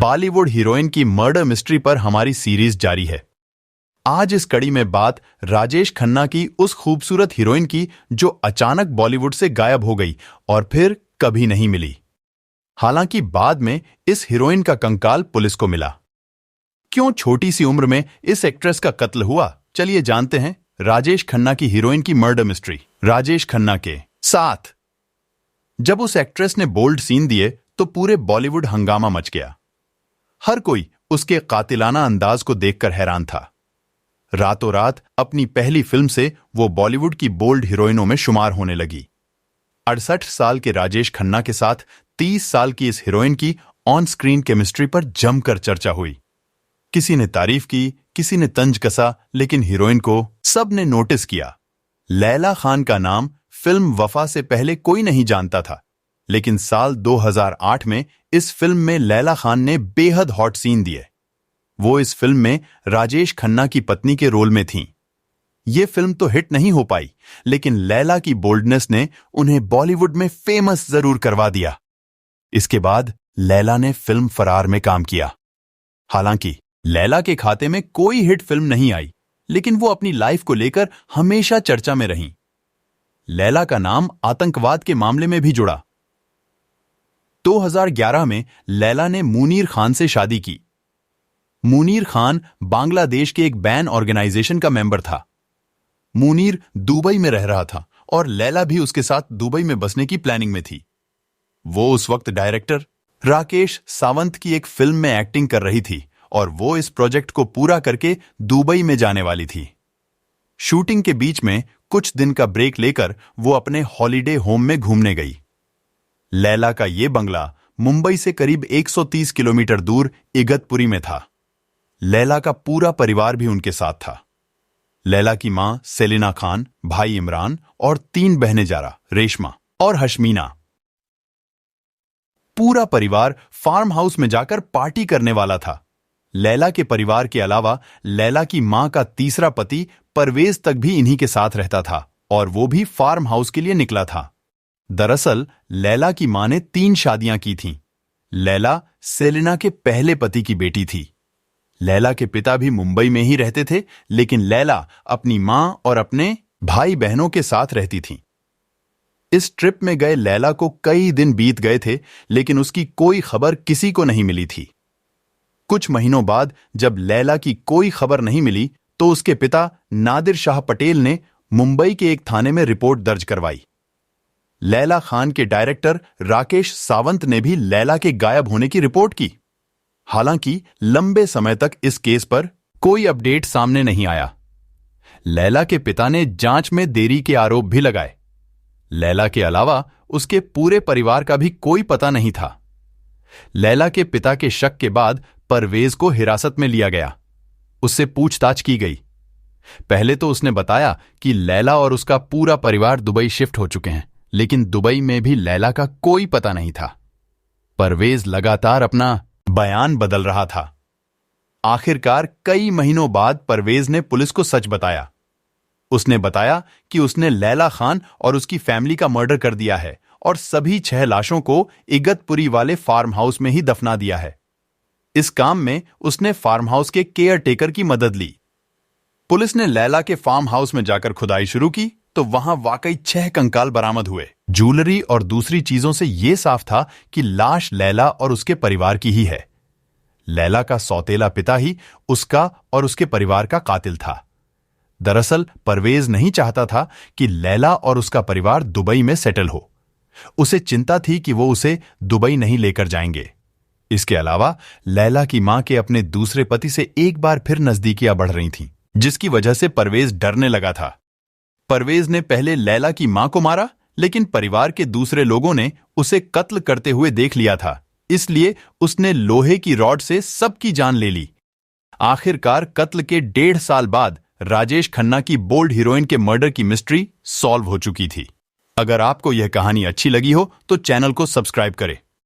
Bollywood heroine की murder mystery पर हमारी सीरीज जारी है। आज इस कड़ी में बात राजेश खन्ना की उस खूबसूरत हीरोइन की जो अचानक बॉलीवुड से गायब हो गई और फिर कभी नहीं मिली। हालांकि बाद में इस हीरोइन का कंकाल पुलिस को मिला। क्यों छोटी सी उम्र में इस एक्ट्रेस का कत्ल हुआ, चलिए जानते हैं राजेश खन्ना की हीरोइन की मर्डर मिस्ट्री। राजेश खन्ना के साथ जब उस एक्ट्रेस ने बोल्ड सीन दिए तो पूरे बॉलीवुड हंगामा मच गया। हर कोई उसके कातिलाना अंदाज को देखकर हैरान था। रातों रात अपनी पहली फिल्म से वो बॉलीवुड की बोल्ड हीरोइनों में शुमार होने लगी। 68 साल के राजेश खन्ना के साथ 30 साल की इस हीरोइन की ऑन स्क्रीन केमिस्ट्री पर जमकर चर्चा हुई। किसी ने तारीफ की, किसी ने तंज कसा, लेकिन हीरोइन को सबने नोटिस किया। लैला खान का नाम फिल्म वफा से पहले कोई नहीं जानता था, लेकिन साल 2008 में इस फिल्म में लैला खान ने बेहद हॉट सीन दिए। वो इस फिल्म में राजेश खन्ना की पत्नी के रोल में थीं। ये फिल्म तो हिट नहीं हो पाई, लेकिन लैला की बोल्डनेस ने उन्हें बॉलीवुड में फेमस जरूर करवा दिया। इसके बाद लैला ने फिल्म फरार में काम किया। हालांकि लैला के खाते में कोई हिट फिल्म नहीं आई, लेकिन वो अपनी लाइफ को लेकर हमेशा चर्चा में रहीं। लैला का नाम आतंकवाद के मामले में भी जुड़ा। 2011 में लैला ने मुनीर खान से शादी की। मुनीर खान बांग्लादेश के एक बैन ऑर्गेनाइजेशन का मेंबर था। मुनीर दुबई में रह रहा था और लैला भी उसके साथ दुबई में बसने की प्लानिंग में थी। वो उस वक्त डायरेक्टर राकेश सावंत की एक फिल्म में एक्टिंग कर रही थी और वो इस प्रोजेक्ट को पूरा करके दुबई में जाने वाली थी। शूटिंग के बीच में कुछ दिन का ब्रेक लेकर वो अपने हॉलिडे होम में घूमने गई। लैला का ये बंगला मुंबई से करीब 130 किलोमीटर दूर इगतपुरी में था। लैला का पूरा परिवार भी उनके साथ था। लैला की मां सेलिना खान, भाई इमरान और 3 बहनें जारा, रेशमा और हशमीना। पूरा परिवार फार्म हाउस में जाकर पार्टी करने वाला था। लैला के परिवार के अलावा लैला की मां का तीसरा पति परवेज तक भी इन्हीं के साथ रहता था और वो भी फार्म हाउस के लिए निकला था। दरअसल लैला की मां ने 3 शादियां की थीं। लैला सेलिना के पहले पति की बेटी थी। लैला के पिता भी मुंबई में ही रहते थे, लेकिन लैला अपनी मां और अपने भाई बहनों के साथ रहती थी। इस ट्रिप में गए लैला को कई दिन बीत गए थे, लेकिन उसकी कोई खबर किसी को नहीं मिली थी। कुछ महीनों बाद जब लैला की कोई खबर नहीं मिली तो उसके पिता नादिर शाह पटेल ने मुंबई के एक थाने में रिपोर्ट दर्ज करवाई। लैला खान के डायरेक्टर राकेश सावंत ने भी लैला के गायब होने की रिपोर्ट की। हालांकि लंबे समय तक इस केस पर कोई अपडेट सामने नहीं आया। लैला के पिता ने जांच में देरी के आरोप भी लगाए। लैला के अलावा उसके पूरे परिवार का भी कोई पता नहीं था। लैला के पिता के शक के बाद परवेज को हिरासत में लिया गया। उससे पूछताछ की गई। पहले तो उसने बताया कि लैला और उसका पूरा परिवार दुबई शिफ्ट हो चुके हैं, लेकिन दुबई में भी लैला का कोई पता नहीं था। परवेज लगातार अपना बयान बदल रहा था। आखिरकार कई महीनों बाद परवेज ने पुलिस को सच बताया। उसने बताया कि उसने लैला खान और उसकी फैमिली का मर्डर कर दिया है और सभी 6 लाशों को इगतपुरी वाले फार्म हाउस में ही दफना दिया है। इस काम में उसने फार्म हाउस के केयर टेकर की मदद ली। पुलिस ने लैला के फार्म हाउस में जाकर खुदाई शुरू की तो वहां वाकई 6 कंकाल बरामद हुए। ज्वेलरी और दूसरी चीजों से यह साफ था कि लाश लैला और उसके परिवार की ही है। लैला का सौतेला पिता ही उसका और उसके परिवार का कातिल था। दरअसल परवेज नहीं चाहता था कि लैला और उसका परिवार दुबई में सेटल हो। उसे चिंता थी कि वो उसे दुबई नहीं लेकर जाएंगे। इसके अलावा लैला की मां के अपने दूसरे पति से एक बार फिर नजदीकियां बढ़ रही थीं, जिसकी वजह से परवेज डरने लगा था। परवेज ने पहले लैला की मां को मारा, लेकिन परिवार के दूसरे लोगों ने उसे कत्ल करते हुए देख लिया था, इसलिए उसने लोहे की रॉड से सबकी जान ले ली। आखिरकार कत्ल के 1.5 साल बाद राजेश खन्ना की बोल्ड हीरोइन के मर्डर की मिस्ट्री सॉल्व हो चुकी थी। अगर आपको यह कहानी अच्छी लगी हो तो चैनल को सब्सक्राइब करें।